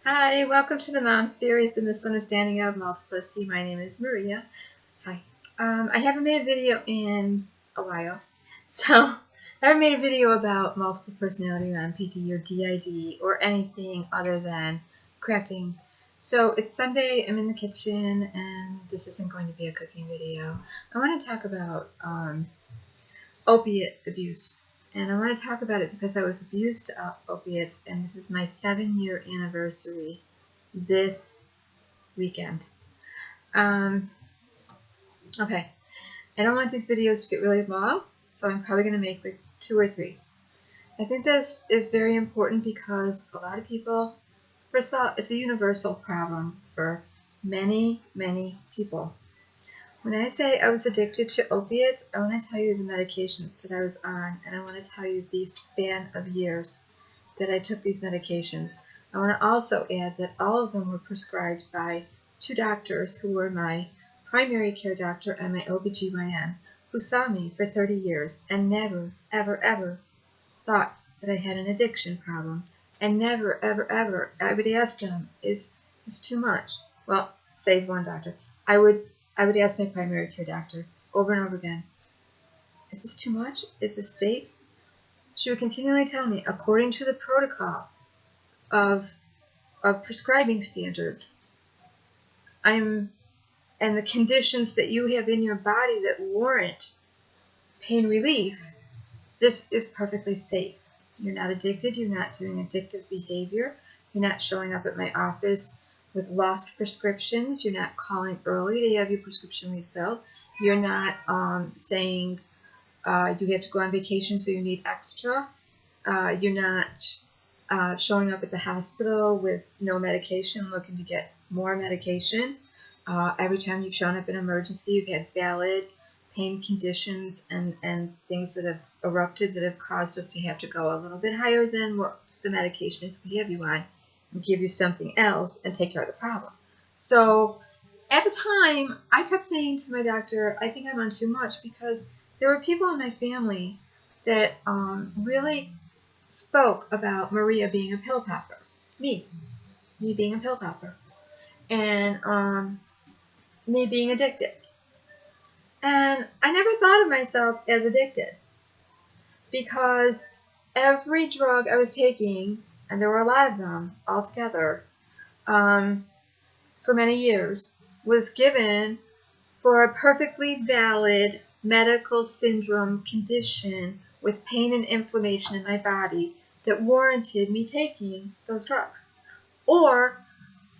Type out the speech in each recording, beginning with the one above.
Hi, welcome to the Mom series, The Misunderstanding of Multiplicity. My name is Maria. Hi. I haven't made a video in a while, so I haven't made a video about multiple personality or MPD or DID or anything other than crafting. So it's Sunday, I'm in the kitchen, and this isn't going to be a cooking video. I want to talk about opiate abuse. And I want to talk about it because I was abused to opiates, and this is my 7-year anniversary this weekend. Okay, I don't want these videos to get really long, so I'm probably going to make like 2 or 3. I think this is very important because a lot of people, first of all, it's a universal problem for many, many people. When I say I was addicted to opiates, I want to tell you the medications that I was on, and I want to tell you the span of years that I took these medications. I want to also add that all of them were prescribed by 2 doctors who were my primary care doctor and my OBGYN, who saw me for 30 years and never, ever, ever thought that I had an addiction problem. And never, ever, ever, I would ask them, is this too much? Well, save one doctor. I would ask my primary care doctor over and over again, is this too much? Is this safe? She would continually tell me, according to the protocol of prescribing standards, and the conditions that you have in your body that warrant pain relief, this is perfectly safe. You're not addicted. You're not doing addictive behavior. You're not showing up at my office with lost prescriptions. You're not calling early to have your prescription refilled. You're not saying you have to go on vacation so you need extra. You're not showing up at the hospital with no medication, looking to get more medication. Every time you've shown up in an emergency, you've had valid pain conditions and things that have erupted that have caused us to have to go a little bit higher than what the medication is we have you on, and give you something else and take care of the problem. So at the time, I kept saying to my doctor, I think I'm on too much, because there were people in my family that really spoke about Maria being a pill popper. Me being a pill popper. And me being addicted. And I never thought of myself as addicted, because every drug I was taking, and there were a lot of them altogether, for many years, was given for a perfectly valid medical syndrome condition with pain and inflammation in my body that warranted me taking those drugs. Or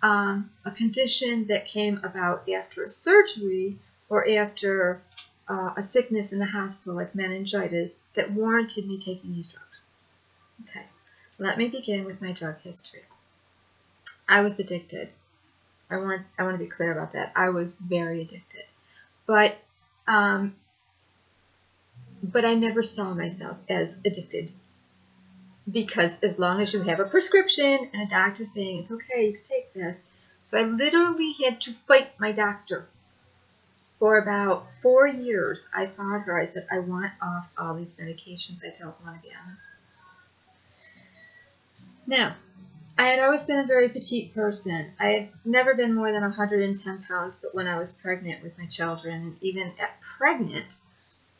a condition that came about after a surgery or after a sickness in the hospital like meningitis that warranted me taking these drugs. Okay, let me begin with my drug history. I was addicted. I want to be clear about that. I was very addicted. But I never saw myself as addicted, because as long as you have a prescription and a doctor saying it's okay, you can take this. So I literally had to fight my doctor. For about 4 years, I fought her. I said, I want off all these medications. I don't want to be on them. Now, I had always been a very petite person. I had never been more than 110 pounds, but when I was pregnant with my children, and even at pregnant,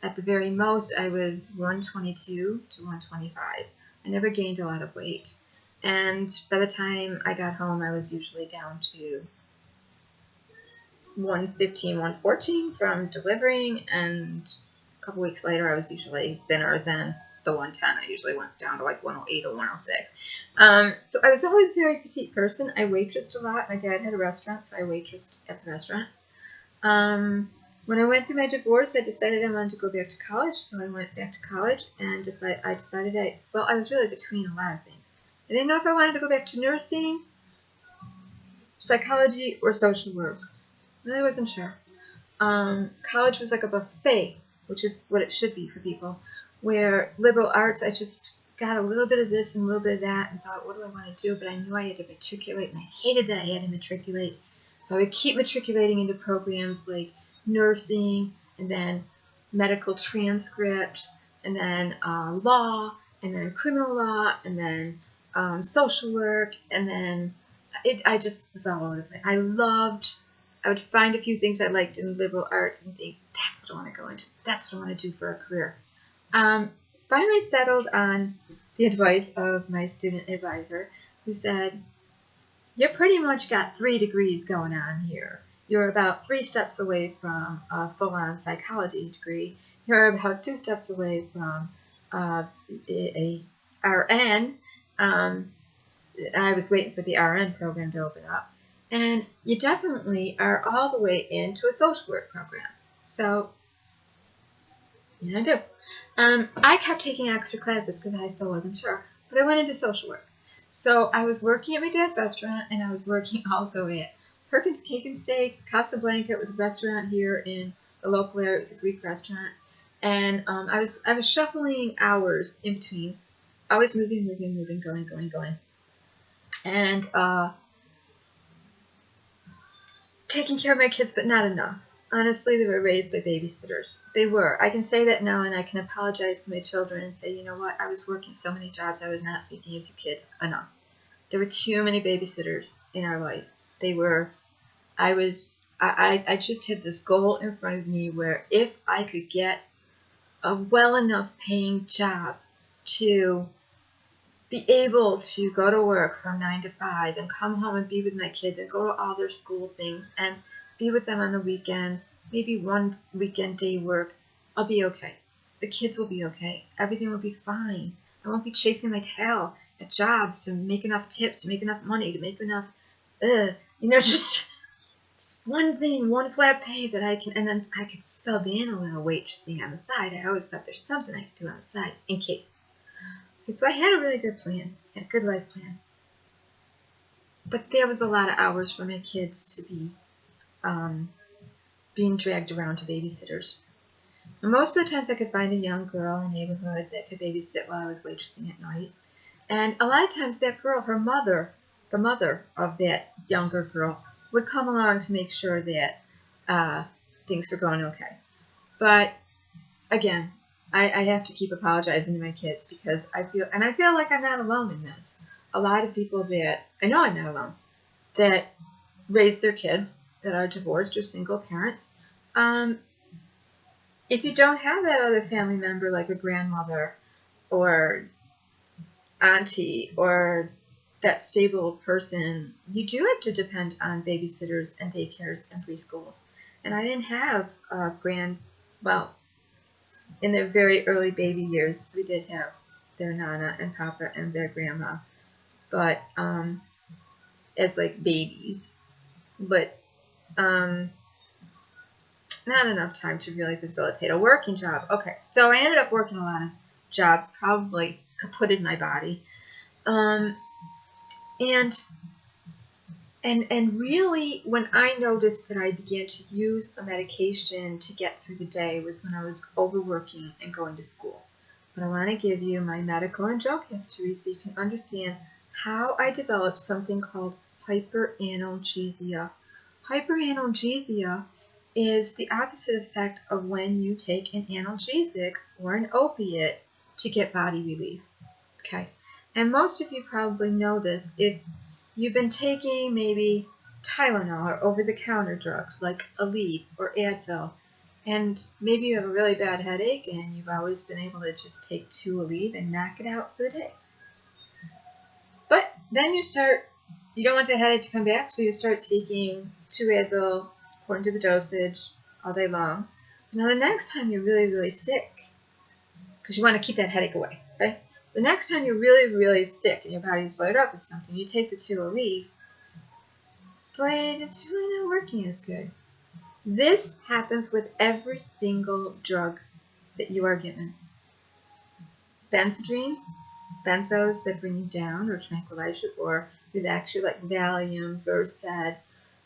at the very most, I was 122 to 125. I never gained a lot of weight. And by the time I got home, I was usually down to 115, 114 from delivering, and a couple weeks later, I was usually thinner than the 110. I usually went down to like 108 or 106. So I was always a very petite person. I waitressed a lot. My dad had a restaurant, so I waitressed at the restaurant. When I went through my divorce, I decided I wanted to go back to college, so I went back to college and I was really between a lot of things. I didn't know if I wanted to go back to nursing, psychology, or social work. I really wasn't sure. College was like a buffet, which is what it should be for people, where liberal arts, I just got a little bit of this and a little bit of that and thought, what do I want to do? But I knew I had to matriculate, and I hated that I had to matriculate. So I would keep matriculating into programs like nursing, and then medical transcript, and then law, and then criminal law, and then social work, and then I just was all over the place. I would find a few things I liked in liberal arts and think, that's what I want to go into. That's what I want to do for a career. Finally settled on the advice of my student advisor, who said, you pretty much got 3 degrees going on here. You're about 3 steps away from a full-on psychology degree. You're about 2 steps away from a RN. I was waiting for the RN program to open up. And you definitely are all the way into a social work program. So, you know what I do. I kept taking extra classes because I still wasn't sure. But I went into social work. So I was working at my dad's restaurant, and I was working also at Perkins Cake and Steak. Casablanca was a restaurant here in the local area. It was a Greek restaurant. And I was shuffling hours in between. I was moving, going. And taking care of my kids, but not enough. Honestly, they were raised by babysitters. They were. I can say that now, and I can apologize to my children and say, you know what, I was working so many jobs, I was not thinking of you kids enough. There were too many babysitters in our life. I just had this goal in front of me where if I could get a well enough paying job to be able to go to work from 9 to 5 and come home and be with my kids and go to all their school things and be with them on the weekend, maybe one weekend day work, I'll be okay. The kids will be okay. Everything will be fine. I won't be chasing my tail at jobs to make enough tips, to make enough money, to make enough, just one thing, one flat pay that I can, and then I could sub in a little waitressing on the side. I always thought there's something I could do on the side in case. Okay, so I had a really good plan, had a good life plan. But there was a lot of hours for my kids to be being dragged around to babysitters. And most of the times I could find a young girl in the neighborhood that could babysit while I was waitressing at night. And a lot of times that girl, her mother, the mother of that younger girl, would come along to make sure that things were going okay. But again, I have to keep apologizing to my kids because I feel like I'm not alone in this. A lot of people that, I know I'm not alone, that raise their kids that are divorced or single parents. If you don't have that other family member like a grandmother or auntie or that stable person, you do have to depend on babysitters and daycares and preschools. And I didn't have in their very early baby years, we did have their nana and papa and their grandma, but as like babies, but not enough time to really facilitate a working job. Okay, so I ended up working a lot of jobs, probably kaputted my body, and really when I noticed that I began to use a medication to get through the day was when I was overworking and going to school. But I want to give you my medical and drug history so you can understand how I developed something called hyperanalgesia. Hyperanalgesia is the opposite effect of when you take an analgesic or an opiate to get body relief. Okay, and most of you probably know this if you've been taking maybe Tylenol or over-the-counter drugs like Aleve or Advil, and maybe you have a really bad headache and you've always been able to just take 2 Aleve and knock it out for the day. But then you don't want the headache to come back, so you start taking 2 Advil according to the dosage all day long. Now the next time you're really, really sick, because you want to keep that headache away, right? The next time you're really, really sick and your body's flared up with something, you take the 2 Aleve, but it's really not working as good. This happens with every single drug that you are given. Benzodrines, benzos that bring you down or tranquilize you or relax you, like Valium, Versed,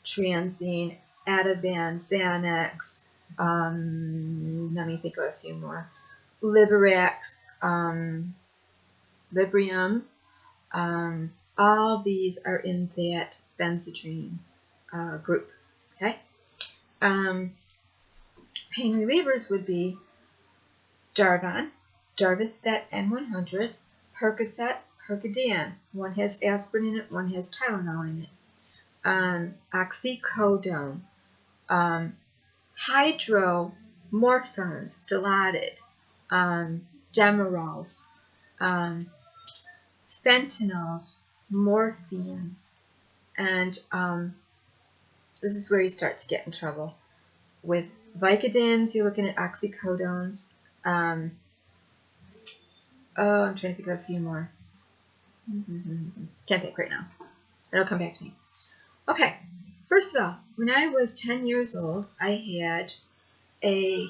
Transine, Ativan, Xanax, let me think of a few more, Liberax, Librium, all these are in that benzodrine group. Okay. Pain relievers would be Darvon, Darvocet N100s, Percocet, Percodan. One has aspirin in it, one has Tylenol in it. oxycodone, hydromorphones, Dilaudid, Demerols, fentanyls, morphines, and this is where you start to get in trouble. With Vicodins, you're looking at oxycodones. I'm trying to think of a few more. Can't think right now. It'll come back to me. Okay, first of all, when I was 10 years old, I had a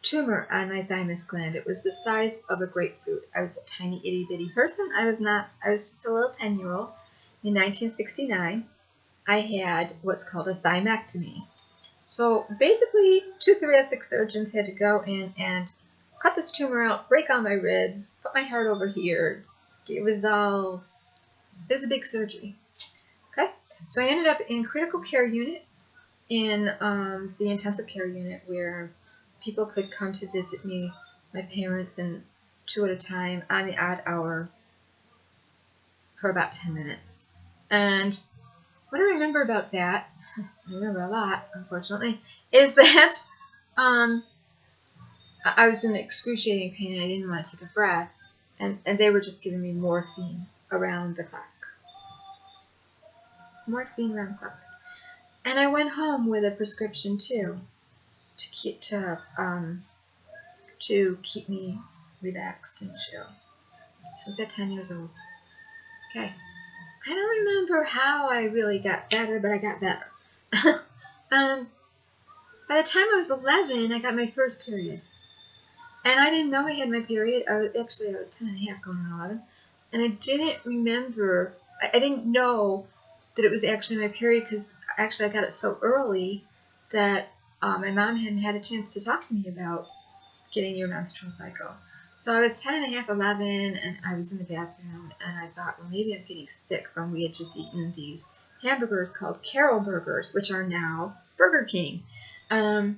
tumor on my thymus gland. It was the size of a grapefruit. I was a tiny itty bitty person. I was just a little 10-year-old. In 1969, I had what's called a thymectomy. So basically, 2 thoracic surgeons had to go in and cut this tumor out, break all my ribs, put my heart over here. It was a big surgery. Okay, so I ended up in critical care unit, in the intensive care unit, where people could come to visit me, my parents, and 2 at a time on the odd hour for about 10 minutes. And what I remember about that, I remember a lot, unfortunately, is that I was in excruciating pain and I didn't want to take a breath, and they were just giving me morphine around the clock. Morphine around the clock. And I went home with a prescription too, to keep me relaxed and chill. I was at 10 years old. Okay. I don't remember how I really got better, but I got better. By the time I was 11, I got my first period. And I didn't know I had my period. I was 10 and a half going on 11. And I didn't remember, I didn't know that it was actually my period, because actually I got it so early that my mom hadn't had a chance to talk to me about getting your menstrual cycle. So I was 10 and a half, 11, and I was in the bathroom, and I thought, well, maybe I'm getting sick from, we had just eaten these hamburgers called Carol Burgers, which are now Burger King. I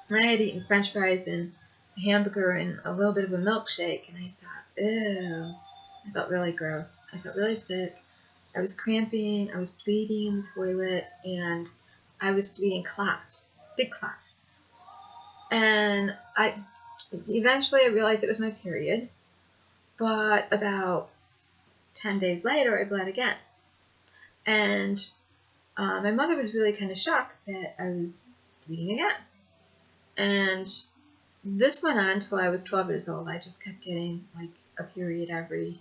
had eaten French fries and a hamburger and a little bit of a milkshake, and I thought, ew, I felt really gross. I felt really sick. I was cramping, I was bleeding in the toilet, and I was bleeding clots, big clots. And eventually I realized it was my period, but about 10 days later I bled again. And my mother was really kind of shocked that I was bleeding again. And this went on until I was 12 years old. I just kept getting like a period every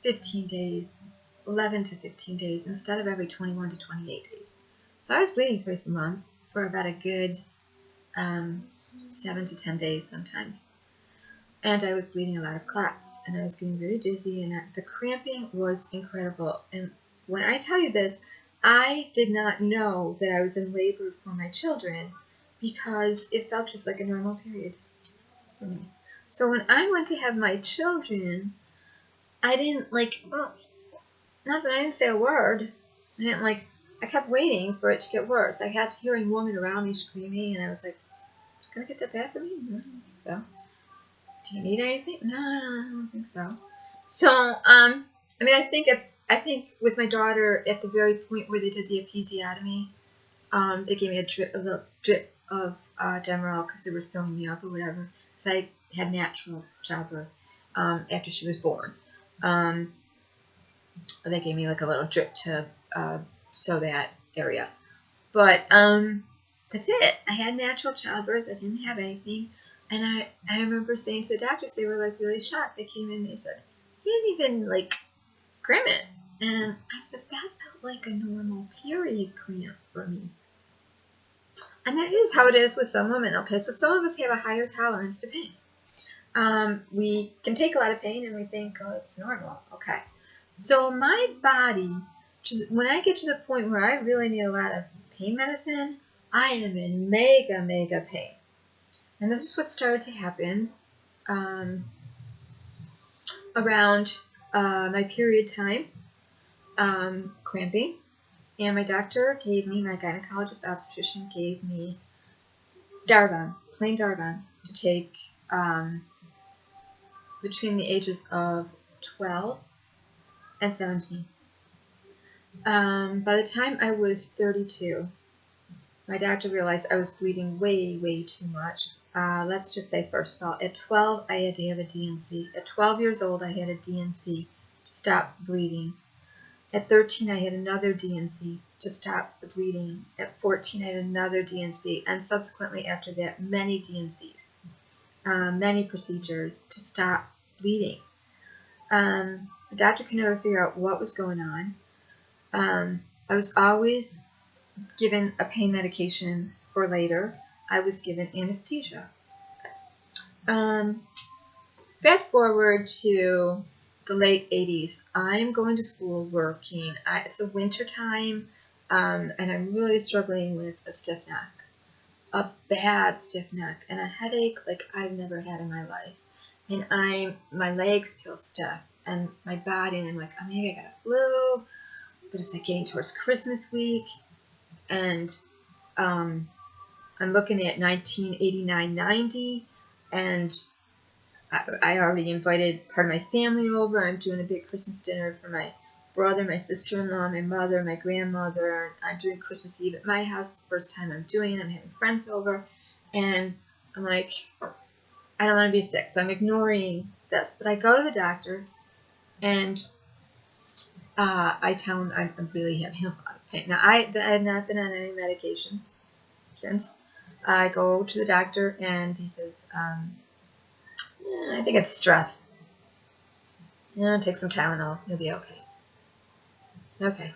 15 days, 11 to 15 days, instead of every 21 to 28 days. So I was bleeding twice a month for about a good 7 to 10 days sometimes. And I was bleeding a lot of clots, and I was getting very dizzy, and the cramping was incredible. And when I tell you this, I did not know that I was in labor for my children, because it felt just like a normal period for me. So when I went to have my children, I didn't not that I didn't say a word. I kept waiting for it to get worse. I kept hearing women around me screaming, and I was like, "Gonna get that bad for me? No, I don't think so. Do you need anything? No, I don't think so." So, I think with my daughter, at the very point where they did the episiotomy, they gave me a little drip of Demerol, because they were sewing me up or whatever, because I had natural childbirth after she was born. They gave me like a little drip to sew that area. But that's it. I had natural childbirth. I didn't have anything. And I remember saying to the doctors, they were like really shocked. They came in and they said, "You didn't even like grimace." And I said, that felt like a normal period cramp for me. And that is how it is with some women. Okay, so some of us have a higher tolerance to pain. We can take a lot of pain and we think, oh, it's normal. Okay. So my body, when I get to the point where I really need a lot of pain medicine, I am in mega, mega pain. And this is what started to happen around my period time, cramping. And my doctor gave me, my gynecologist obstetrician gave me Darvon, plain Darvon, to take between the ages of 12 and 17. By the time I was 32, my doctor realized I was bleeding way, way too much. Let's just say, first of all, at 12, I had to have a DNC. At 12 years old, I had a DNC to stop bleeding. At 13, I had another DNC to stop the bleeding. At 14, I had another DNC. And subsequently, after that, many DNCs, many procedures to stop bleeding. The doctor could never figure out what was going on. I was always given a pain medication for later. I was given anesthesia. Fast forward to the late 80s. I'm going to school working. It's a winter time, and I'm really struggling with a stiff neck, a bad stiff neck, and a headache like I've never had in my life. And my legs feel stiff, and my body, and I'm like, oh, maybe I got a flu, but it's like getting towards Christmas week, and I'm looking at 1989-90, and I already invited part of my family over. I'm doing a big Christmas dinner for my brother, my sister-in-law, my mother, my grandmother. I'm doing Christmas Eve at my house. It's the first time I'm doing it. I'm having friends over, and I'm like, I don't want to be sick, so I'm ignoring this. But I go to the doctor, and I tell him I'm really having a lot of pain. Now, I had not been on any medications since. I go to the doctor, and he says, I think it's stress. Take some Tylenol. You'll be okay. Okay.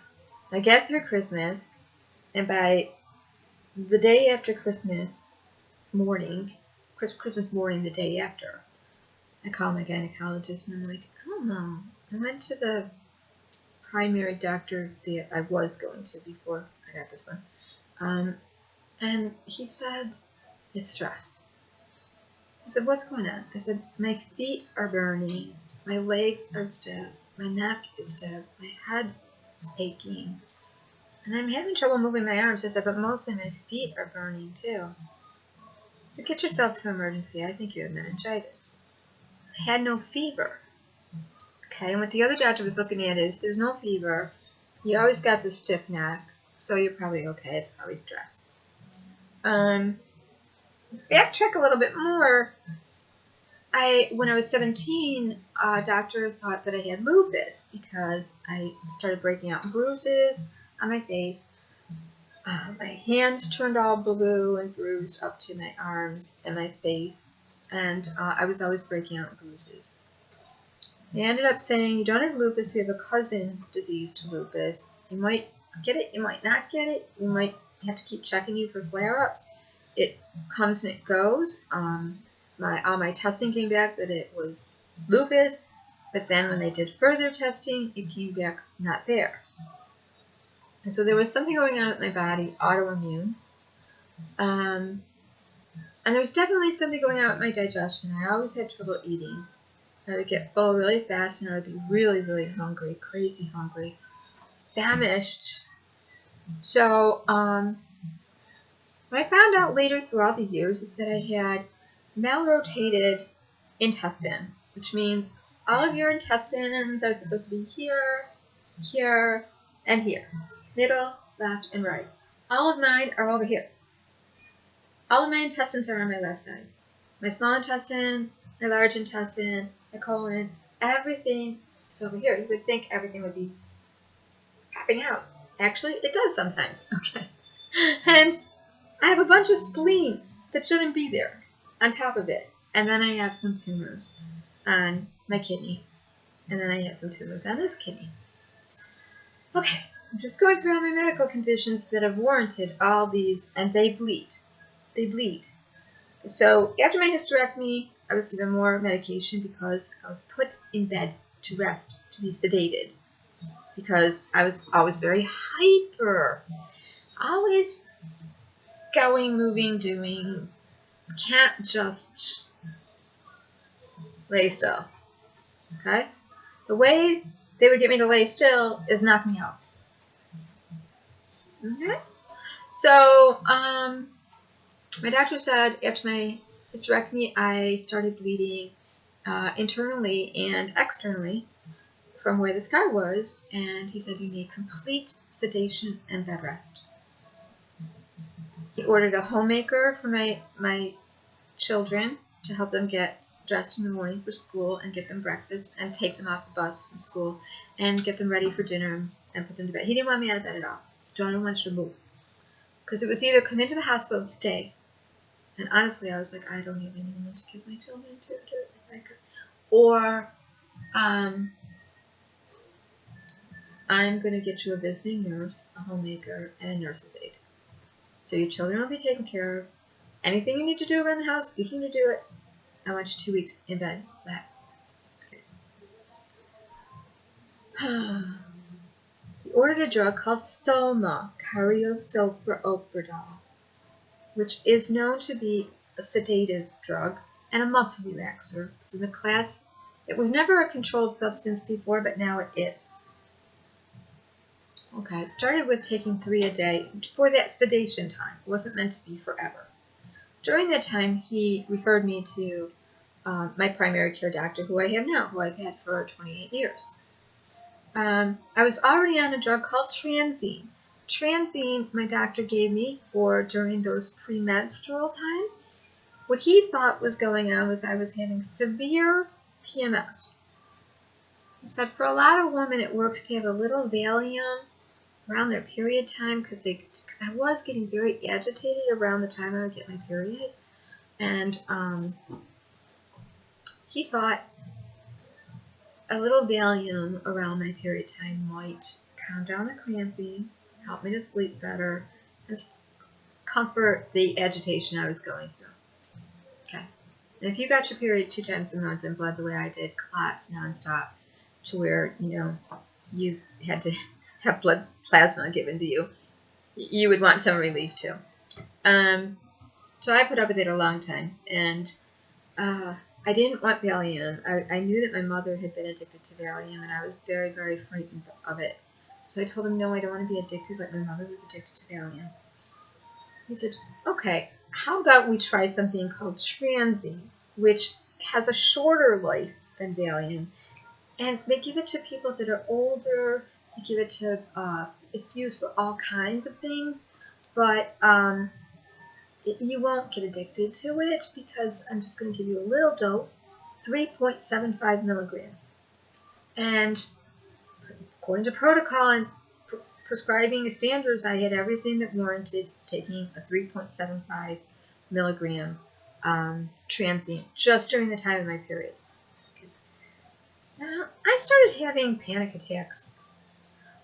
I get through Christmas, and by the day after Christmas morning, the day after, I call my gynecologist, and I'm like, I don't know. I went to the primary doctor that I was going to before I got this one. And he said, it's stress. I said, what's going on? I said, my feet are burning, my legs are stiff, my neck is stiff, my head is aching, and I'm having trouble moving my arms. I said, but mostly my feet are burning too. I said, get yourself to emergency. I think you have meningitis. I had no fever. Okay, and what the other doctor was looking at is, there's no fever, you always got this stiff neck, so you're probably okay. It's probably stress. Backtrack a little bit more. When I was 17, a doctor thought that I had lupus because I started breaking out bruises on my face. My hands turned all blue and bruised up to my arms and my face, and I was always breaking out bruises. They ended up saying, you don't have lupus, you have a cousin disease to lupus. You might get it, you might not get it, you might have to keep checking you for flare-ups. It comes and it goes. All my testing came back that it was lupus, but then when they did further testing, it came back not there. And so there was something going on with my body, autoimmune. And there was definitely something going on with my digestion. I always had trouble eating. I would get full really fast, and I would be really, really hungry, crazy hungry, famished. So, what I found out later throughout the years is that I had malrotated intestine, which means all of your intestines are supposed to be here, here, and here. Middle, left, and right. All of mine are over here. All of my intestines are on my left side. My small intestine, my large intestine, my colon, everything is over here. You would think everything would be popping out. Actually, it does sometimes. Okay. And I have a bunch of spleens that shouldn't be there on top of it. And then I have some tumors on my kidney. And then I have some tumors on this kidney. Okay. I'm just going through all my medical conditions that have warranted all these, and they bleed. They bleed. So after my hysterectomy, I was given more medication because I was put in bed to rest, to be sedated, because I was always very hyper, always going, moving, doing, can't just lay still, okay? The way they would get me to lay still is knock me out. Okay? So, my doctor said after my hysterectomy, I started bleeding internally and externally. from where the scar was, and he said you need complete sedation and bed rest. He ordered a homemaker for my children to help them get dressed in the morning for school and get them breakfast and take them off the bus from school and get them ready for dinner and put them to bed. He didn't want me out of bed at all. So I didn't want you to move. Because it was either come into the hospital and stay. And honestly, I was like, I don't have anyone to give my children to if I could. Or I'm going to get you a visiting nurse, a homemaker, and a nurse's aide. So your children will be taken care of. Anything you need to do around the house, you need to do it. I want you 2 weeks in bed, flat. Okay. He ordered a drug called Soma, cariosoprolol, which is known to be a sedative drug and a muscle relaxer. So in the class, it was never a controlled substance before, but now it is. Okay, it started with taking 3 a day for that sedation time. It wasn't meant to be forever. During that time, he referred me to my primary care doctor, who I have now, who I've had for 28 years. I was already on a drug called Transine. Transine, my doctor gave me for during those premenstrual times. What he thought was going on was I was having severe PMS. He said for a lot of women, it works to have a little Valium around their period time because I was getting very agitated around the time I would get my period. And he thought a little Valium around my period time might calm down the cramping, help me to sleep better, and comfort the agitation I was going through. Okay. And if you got your period 2 times a month and bled the way I did, clots nonstop, to where, you had to have blood plasma given to you, you would want some relief too. So I put up with it a long time, and I didn't want Valium. I knew that my mother had been addicted to Valium, and I was very, very frightened of it. So I told him, no, I don't want to be addicted like my mother was addicted to Valium. He said, okay, how about we try something called Transine, which has a shorter life than Valium. And they give it to people that are older. They give it to, it's used for all kinds of things, but you won't get addicted to it because I'm just going to give you a little dose, 3.75 milligram. And according to protocol and prescribing standards, I had everything that warranted taking a 3.75 milligram Transine just during the time of my period. Okay. Now, I started having panic attacks.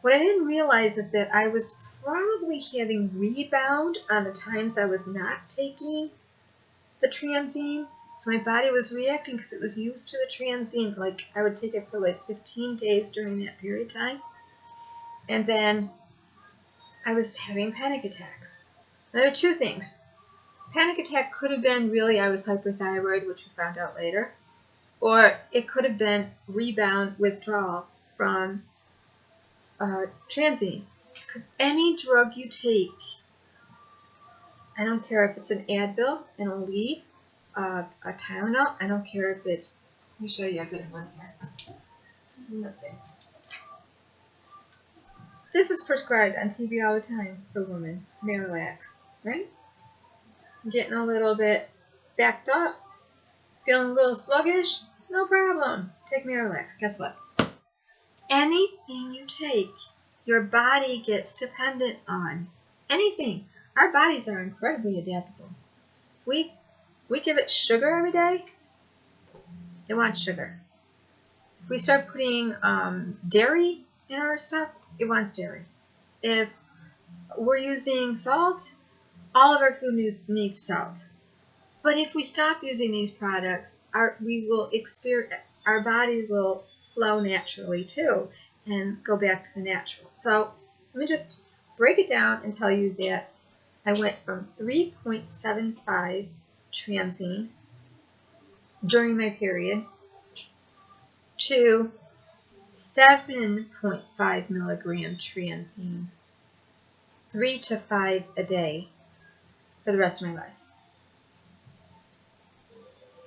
What I didn't realize is that I was probably having rebound on the times I was not taking the Transine. So my body was reacting because it was used to the Transine. Like I would take it for like 15 days during that period of time. And then I was having panic attacks. Now, there are 2 things. Panic attack could have been really I was hyperthyroid, which we found out later. Or it could have been rebound withdrawal from Transine. Because any drug you take, I don't care if it's an Advil, an Aleve, a Tylenol, I don't care if it's, let me show you a good one here. Let's see. This is prescribed on TV all the time for women, Marilax, right? Getting a little bit backed up, feeling a little sluggish, no problem. Take Marilax. Guess what? Anything you take, your body gets dependent on. Anything. Our bodies are incredibly adaptable. We give it sugar every day, it wants sugar. If we start putting dairy in our stuff, it wants dairy. If we're using salt, all of our food needs salt. But if we stop using these products, our bodies will flow naturally too and go back to the natural. So let me just break it down and tell you that I went from 3.75 Transine during my period to 7.5 milligram Transine, 3 to 5 a day for the rest of my life.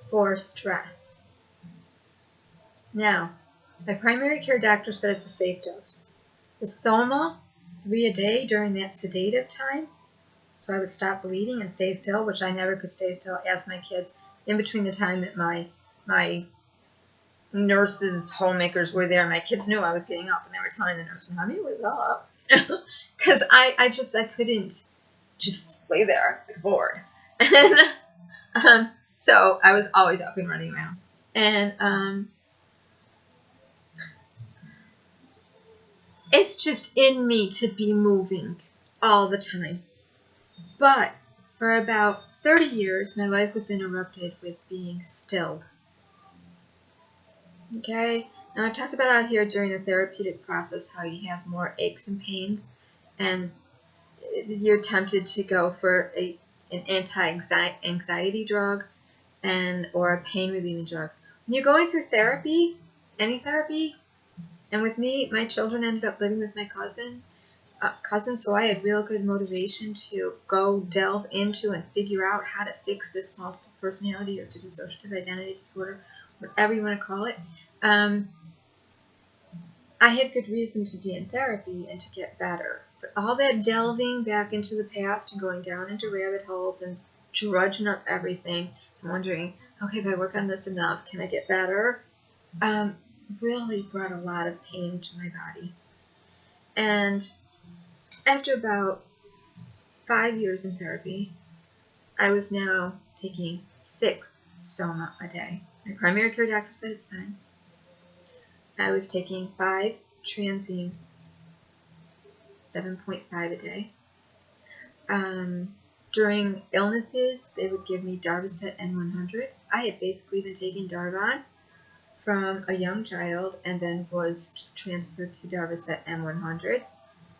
For stress. Now, My primary care doctor said it's a safe dose. The Soma, 3 a day during that sedative time, so I would stop bleeding and stay still, which I never could stay still. Ask my kids in between the time that my nurses, homemakers were there. My kids knew I was getting up, and they were telling the nurse, "Mommy was up," because I couldn't just lay there like bored, and so I was always up and running around, and it's just in me to be moving all the time. But for about 30 years, my life was interrupted with being stilled. Okay? Now, I talked about out here during the therapeutic process how you have more aches and pains, and you're tempted to go for an anti-anxiety drug or a pain-relieving drug. When you're going through therapy, any therapy, and with me, my children ended up living with my cousin, so I had real good motivation to go delve into and figure out how to fix this multiple personality or dissociative identity disorder, whatever you want to call it. I had good reason to be in therapy and to get better. But all that delving back into the past and going down into rabbit holes and drudging up everything and wondering, okay, if I work on this enough, can I get better? Really brought a lot of pain to my body. And after about 5 years in therapy, I was now taking 6 Soma a day. My primary care doctor said it's fine. I was taking 5 Transine, 7.5 a day. During illnesses, they would give me Darvocet N100. I had basically been taking Darvon from a young child and then was just transferred to Darvocet M100.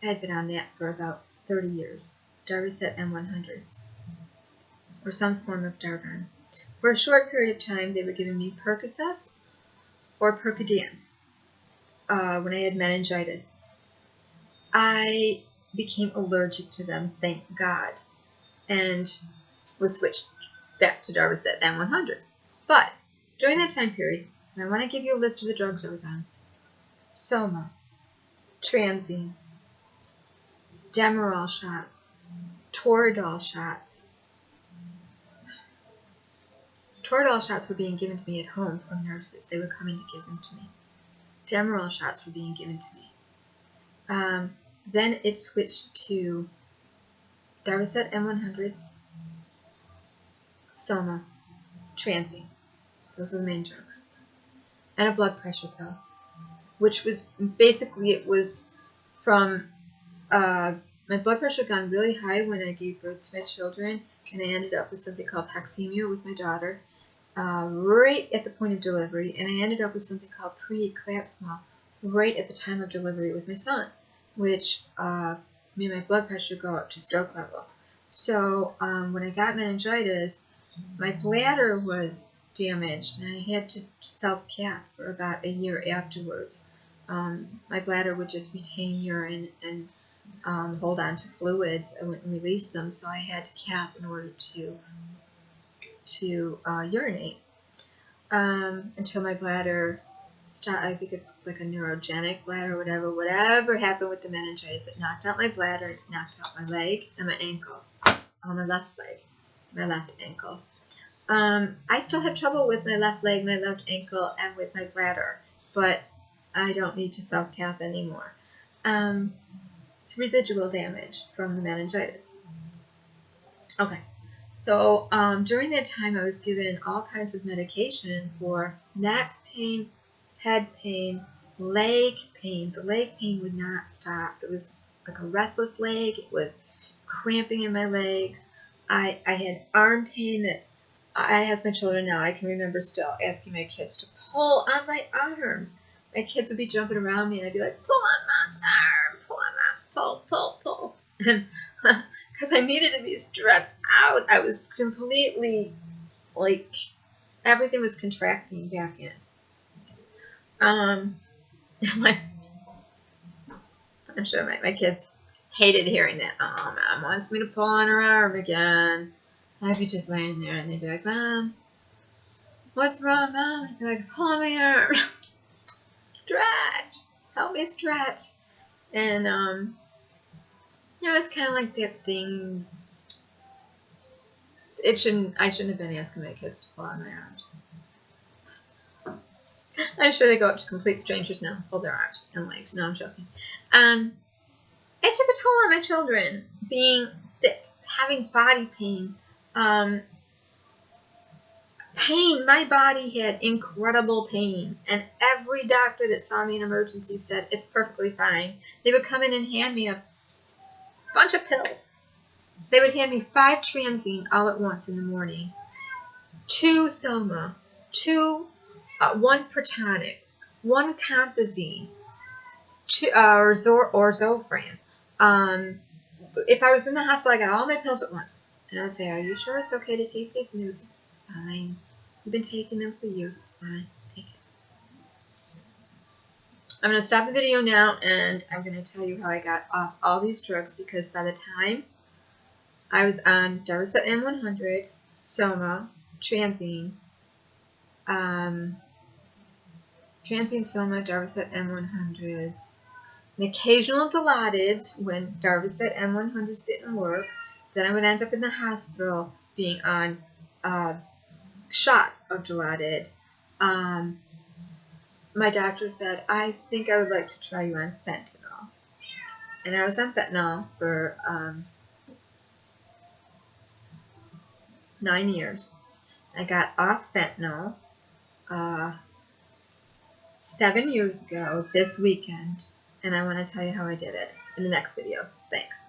I had been on that for about 30 years. Darvocet M100s, or some form of Darvon. For a short period of time, they were giving me Percocets or Percodans when I had meningitis. I became allergic to them, thank God, and was switched back to Darvocet M100s. But during that time period, I want to give you a list of the drugs I was on. Soma, Transine, Demerol shots, Toradol shots. Toradol shots were being given to me at home from nurses. They were coming to give them to me. Demerol shots were being given to me. Then it switched to Darvocet M100s, Soma, Transine. Those were the main drugs. And a blood pressure pill, which was basically, it was from, my blood pressure had gone really high when I gave birth to my children, and I ended up with something called toxemia with my daughter, right at the point of delivery, and I ended up with something called preeclampsia right at the time of delivery with my son, which made my blood pressure go up to stroke level. So when I got meningitis, my bladder was damaged, and I had to self-cath for about a year afterwards. My bladder would just retain urine and hold on to fluids. I wouldn't release them, so I had to cath in order to urinate until my bladder stopped. I think it's like a neurogenic bladder or whatever happened with the meningitis. It knocked out my bladder, it knocked out my leg and my ankle, my left leg, my left ankle. I still have trouble with my left leg, my left ankle, and with my bladder, but I don't need to self-cath anymore. It's residual damage from the meningitis. Okay, so during that time I was given all kinds of medication for neck pain, head pain, leg pain. The leg pain would not stop. It was like a restless leg. It was cramping in my legs. I had arm pain that I have my children now. I can remember still asking my kids to pull on my arms. My kids would be jumping around me, and I'd be like, pull on Mom's arm, pull on Mom, pull. And because I needed to be stretched out, I was completely, like, everything was contracting back in. I'm sure my kids hated hearing that. Oh, Mom wants me to pull on her arm again. I'd be just laying there, and they'd be like, Mom, what's wrong, Mom? I'd be like, pull on my arm. me stretch. And, you know, it's kind of like that thing. I shouldn't have been asking my kids to pull out my arms. I'm sure they go up to complete strangers now, hold their arms and legs. No, I'm joking. It took a toll on my children, being sick, having body pain. Pain, my body had incredible pain, and every doctor that saw me in emergency said it's perfectly fine. They would come in and hand me a bunch of pills. They would hand me 5 Transine all at once in the morning, 2 Soma, 1 Protonics, 1 Compazine, or Zofran. If I was in the hospital, I got all my pills at once. And I would say, are you sure it's okay to take these? And they would say, it's fine. You've been taking them for years. It's fine. Take it. I'm going to stop the video now, and I'm going to tell you how I got off all these drugs, because by the time I was on Darvocet M100, Soma, Transine, Soma, Darvocet M100s, and occasional Dilaudid when Darvocet M100s didn't work. Then I would end up in the hospital being on shots of Dilaudid. My doctor said, I think I would like to try you on fentanyl. And I was on fentanyl for 9 years. I got off fentanyl 7 years ago this weekend, and I want to tell you how I did it in the next video. Thanks.